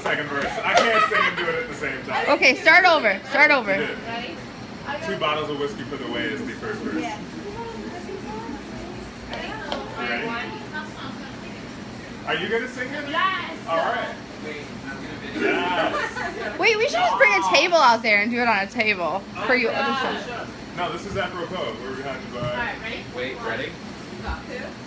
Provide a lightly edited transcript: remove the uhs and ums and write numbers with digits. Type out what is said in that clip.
second verse. I can't sing and do it at the same time. Okay, start over. Start over. Ready? 2 bottles of whiskey for the way is the first verse. Yeah. Ready? Are you gonna sing it? Yes. All right. Yes. Wait, we should just bring a table out there and do it on a table for you. No, this is apropos. We're behind the bar. All right, ready? Wait, ready? Got to.